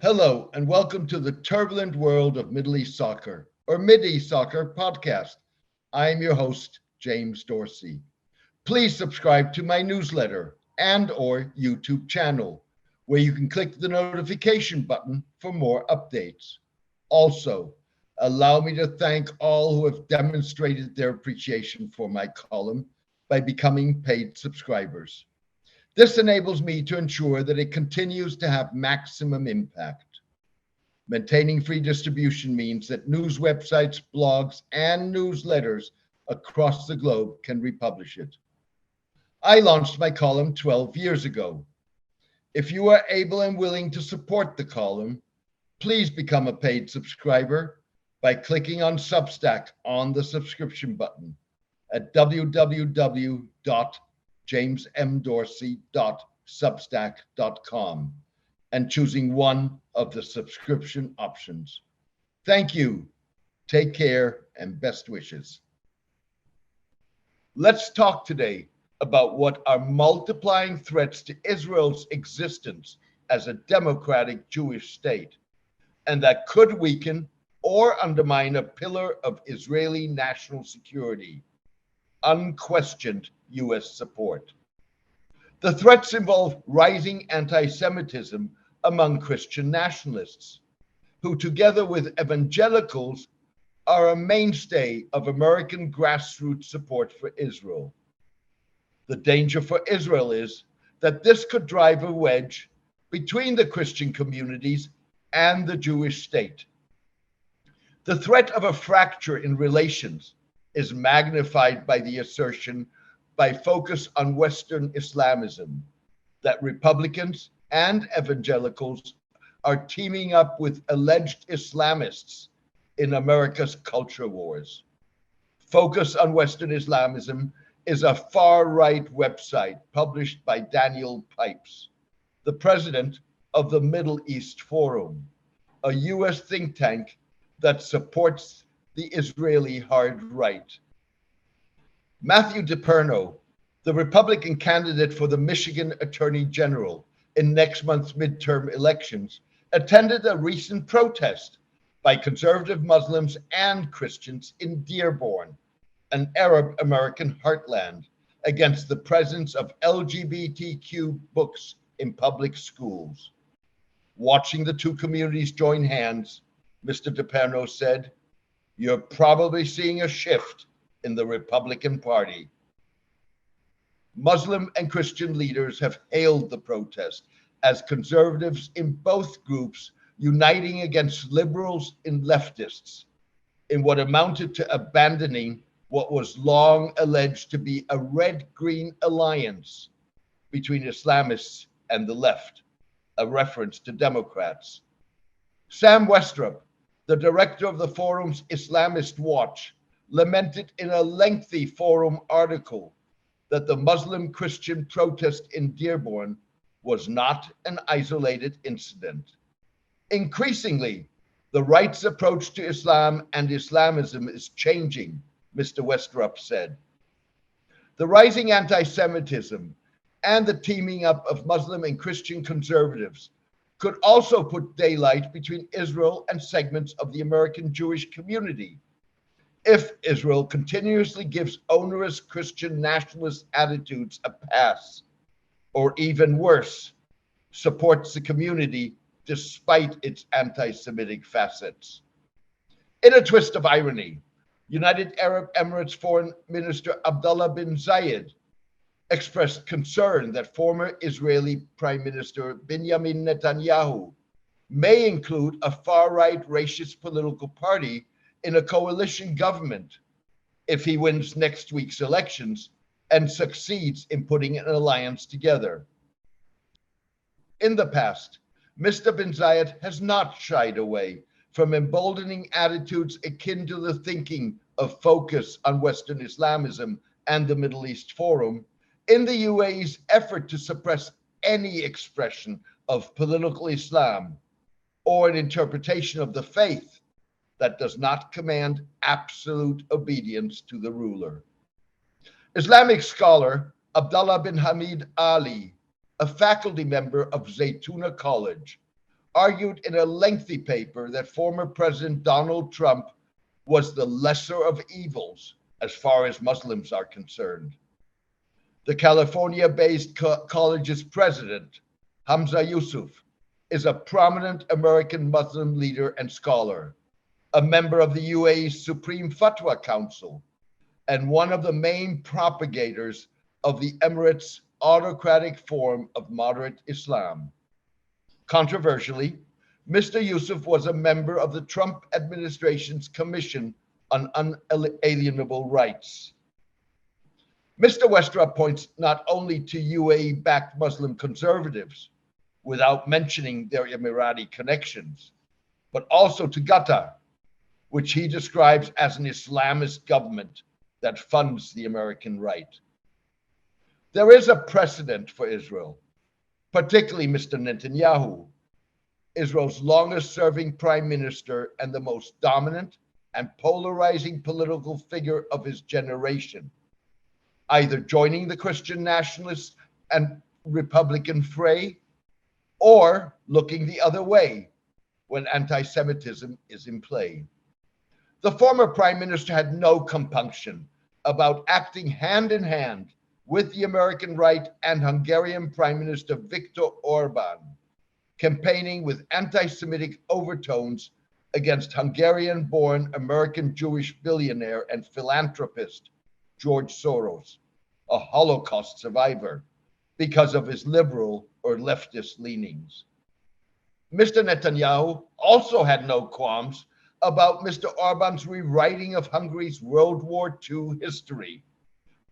Hello, and welcome to the turbulent world of Middle East soccer, or Mid-East Soccer podcast. I am your host, James Dorsey. Please subscribe to my newsletter and or YouTube channel, where you can click the notification button for more updates. Also, allow me to thank all who have demonstrated their appreciation for my column by becoming paid subscribers. This enables me to ensure that it continues to have maximum impact. Maintaining free distribution means that news websites, blogs, and newsletters across the globe can republish it. I launched my column 12 years ago. If you are able and willing to support the column, please become a paid subscriber by clicking on Substack on the subscription button at www.jamesmdorsey.substack.com and choosing one of the subscription options. Thank you. Take care and best wishes. Let's talk today about what are multiplying threats to Israel's existence as a democratic Jewish state, and that could weaken or undermine a pillar of Israeli national security: unquestioned U.S. support. The threats involve rising anti-Semitism among Christian nationalists, who together with evangelicals are a mainstay of American grassroots support for Israel. The danger for Israel is that this could drive a wedge between the Christian communities and the Jewish state. The threat of a fracture in relations is magnified by the assertion by Focus on Western Islamism that Republicans and Evangelicals are teaming up with alleged Islamists in America's culture wars. Focus on Western Islamism is a far-right website published by Daniel Pipes, the president of the Middle East Forum, a U.S. think tank that supports the Israeli hard right. Matthew DePerno, the Republican candidate for the Michigan Attorney General in next month's midterm elections, attended a recent protest by conservative Muslims and Christians in Dearborn, an Arab American heartland, against the presence of LGBTQ books in public schools. Watching the two communities join hands, Mr. DePerno said, "You're probably seeing a shift in the Republican Party." Muslim and Christian leaders have hailed the protest as conservatives in both groups uniting against liberals and leftists in what amounted to abandoning what was long alleged to be a red-green alliance between Islamists and the left, a reference to Democrats. Sam Westrup, the director of the forum's Islamist Watch, lamented in a lengthy forum article that the Muslim-Christian protest in Dearborn was not an isolated incident. Increasingly, the right's approach to Islam and Islamism is changing, Mr. Westrup said. The rising anti-Semitism and the teaming up of Muslim and Christian conservatives could also put daylight between Israel and segments of the American Jewish community if Israel continuously gives onerous Christian nationalist attitudes a pass, or even worse, supports the community despite its anti-Semitic facets. In a twist of irony, United Arab Emirates Foreign Minister Abdullah bin Zayed expressed concern that former Israeli Prime Minister Benjamin Netanyahu may include a far-right racist political party in a coalition government if he wins next week's elections and succeeds in putting an alliance together. In the past, Mr. bin Zayed has not shied away from emboldening attitudes akin to the thinking of Focus on Western Islamism and the Middle East Forum in the UAE's effort to suppress any expression of political Islam or an interpretation of the faith that does not command absolute obedience to the ruler. Islamic scholar Abdullah bin Hamid Ali, a faculty member of Zaytuna College, argued in a lengthy paper that former President Donald Trump was the lesser of evils as far as Muslims are concerned. The California-based college's president, Hamza Yusuf, is a prominent American Muslim leader and scholar, a member of the UAE's Supreme Fatwa Council, and one of the main propagators of the Emirates' autocratic form of moderate Islam. Controversially, Mr. Yusuf was a member of the Trump administration's Commission on Unalienable Rights. Mr. Westra points not only to UAE-backed Muslim conservatives, without mentioning their Emirati connections, but also to Qatar, which he describes as an Islamist government that funds the American right. There is a precedent for Israel, particularly Mr. Netanyahu, Israel's longest-serving prime minister and the most dominant and polarizing political figure of his generation, either joining the Christian nationalists and Republican fray or looking the other way when anti-Semitism is in play. The former prime minister had no compunction about acting hand in hand with the American right and Hungarian Prime Minister Viktor Orban, campaigning with anti-Semitic overtones against Hungarian-born American Jewish billionaire and philanthropist George Soros, a Holocaust survivor, because of his liberal or leftist leanings. Mr. Netanyahu also had no qualms about Mr. Orban's rewriting of Hungary's World War II history,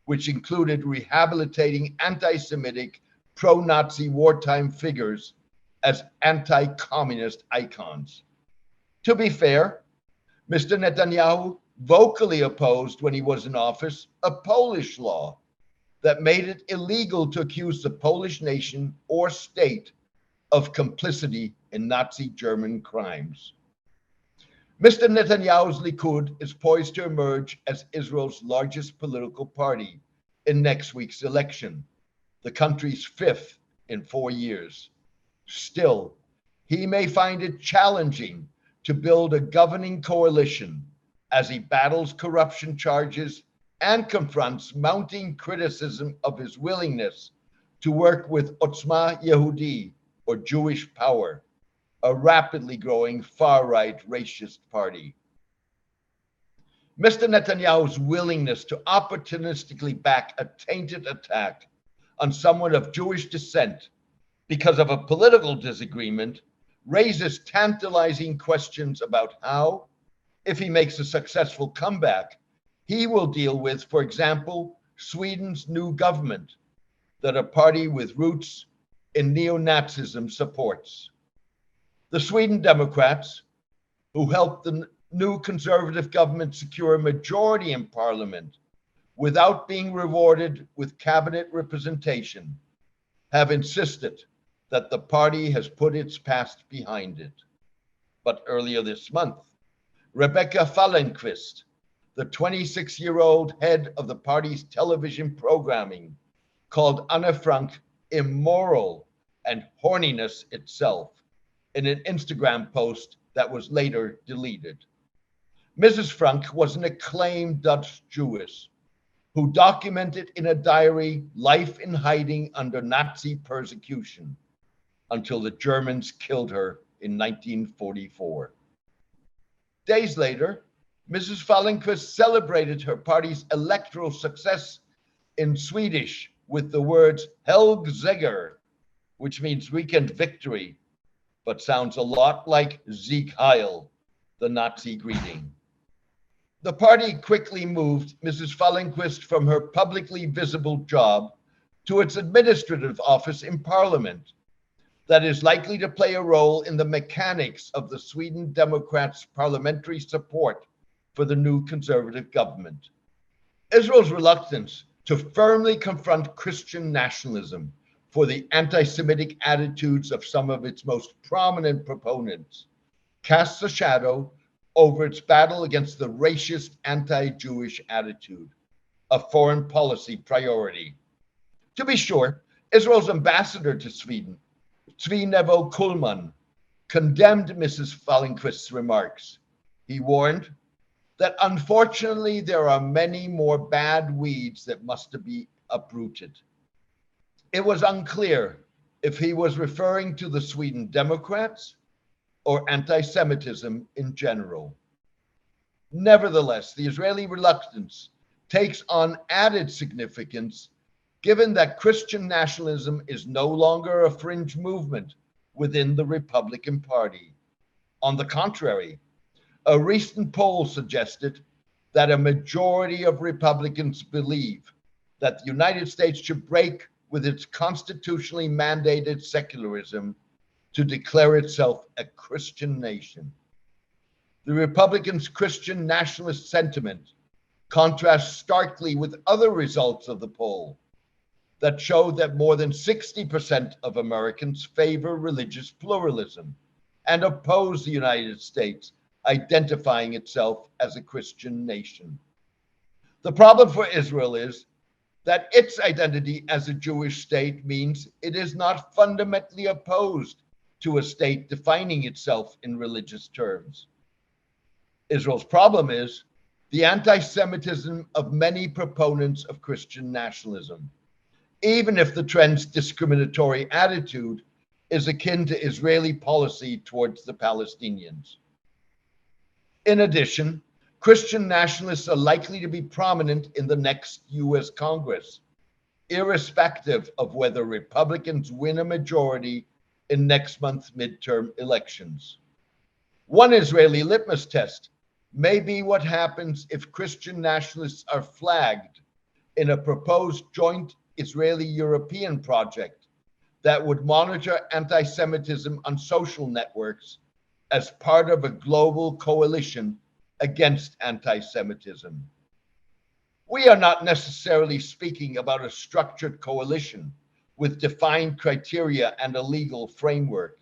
which included rehabilitating anti-Semitic, pro-Nazi wartime figures as anti-communist icons. To be fair, Mr. Netanyahu vocally opposed, when he was in office, a Polish law that made it illegal to accuse the Polish nation or state of complicity in Nazi German crimes. Mr. Netanyahu's Likud is poised to emerge as Israel's largest political party in next week's election, the country's fifth in 4 years. Still, he may find it challenging to build a governing coalition as he battles corruption charges and confronts mounting criticism of his willingness to work with Otzma Yehudi, or Jewish Power, a rapidly growing far-right racist party. Mr. Netanyahu's willingness to opportunistically back a tainted attack on someone of Jewish descent because of a political disagreement raises tantalizing questions about how, if he makes a successful comeback, he will deal with, for example, Sweden's new government that a party with roots in neo-Nazism supports. The Sweden Democrats, who helped the new conservative government secure a majority in parliament without being rewarded with cabinet representation, have insisted that the party has put its past behind it. But earlier this month, Rebecca Fallenkvist, the 26-year-old head of the party's television programming, called Anne Frank immoral and horniness itself in an Instagram post that was later deleted. Mrs. Frank was an acclaimed Dutch Jewess who documented in a diary life in hiding under Nazi persecution until the Germans killed her in 1944. Days later, Mrs. Fallenkvist celebrated her party's electoral success in Swedish with the words Helgseger, which means weekend victory, but sounds a lot like Sieg Heil, the Nazi greeting. The party quickly moved Mrs. Fallenkvist from her publicly visible job to its administrative office in Parliament that is likely to play a role in the mechanics of the Sweden Democrats' parliamentary support for the new conservative government. Israel's reluctance to firmly confront Christian nationalism for the anti-Semitic attitudes of some of its most prominent proponents casts a shadow over its battle against the racist anti-Jewish attitude, a foreign policy priority. To be sure, Israel's ambassador to Sweden, Tzvi Nevo Kuhlman, condemned Mrs. Fallenquist's remarks. He warned that unfortunately there are many more bad weeds that must be uprooted. It was unclear if he was referring to the Sweden Democrats or anti-Semitism in general. Nevertheless, the Israeli reluctance takes on added significance given that Christian nationalism is no longer a fringe movement within the Republican Party. On the contrary, a recent poll suggested that a majority of Republicans believe that the United States should break with its constitutionally mandated secularism to declare itself a Christian nation. The Republicans' Christian nationalist sentiment contrasts starkly with other results of the poll that show that more than 60% of Americans favor religious pluralism and oppose the United States identifying itself as a Christian nation. The problem for Israel is that its identity as a Jewish state means it is not fundamentally opposed to a state defining itself in religious terms. Israel's problem is the anti-Semitism of many proponents of Christian nationalism, even if the trend's discriminatory attitude is akin to Israeli policy towards the Palestinians. In addition, Christian nationalists are likely to be prominent in the next US Congress, irrespective of whether Republicans win a majority in next month's midterm elections. One Israeli litmus test may be what happens if Christian nationalists are flagged in a proposed joint Israeli-European project that would monitor anti-Semitism on social networks as part of a global coalition against anti-Semitism. We are not necessarily speaking about a structured coalition with defined criteria and a legal framework.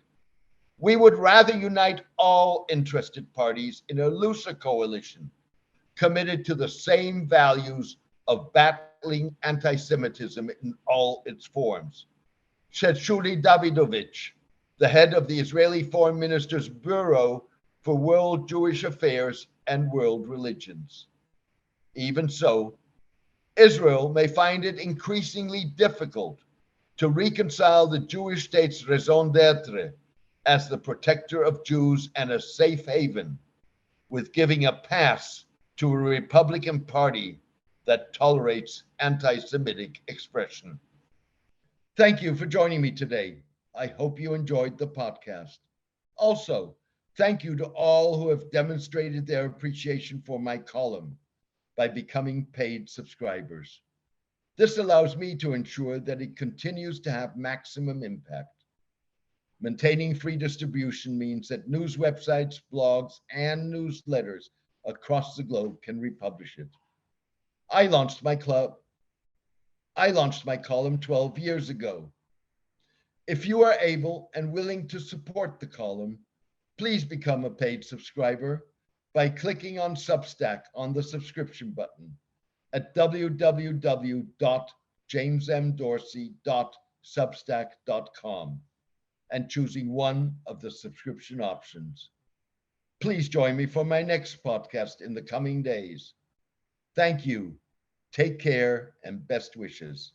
We would rather unite all interested parties in a looser coalition committed to the same values of battling anti-Semitism in all its forms, said Shuli Davidovich, the head of the Israeli Foreign Minister's Bureau for World Jewish Affairs and World Religions. Even so, Israel may find it increasingly difficult to reconcile the Jewish state's raison d'etre as the protector of Jews and a safe haven with giving a pass to a Republican Party that tolerates anti-Semitic expression. Thank you for joining me today. I hope you enjoyed the podcast. Also, thank you to all who have demonstrated their appreciation for my column by becoming paid subscribers. This allows me to ensure that it continues to have maximum impact. Maintaining free distribution means that news websites, blogs, and newsletters across the globe can republish it. I launched my column 12 years ago. If you are able and willing to support the column, please become a paid subscriber by clicking on Substack on the subscription button at www.jamesmdorsey.substack.com and choosing one of the subscription options. Please join me for my next podcast in the coming days. Thank you. Take care and best wishes.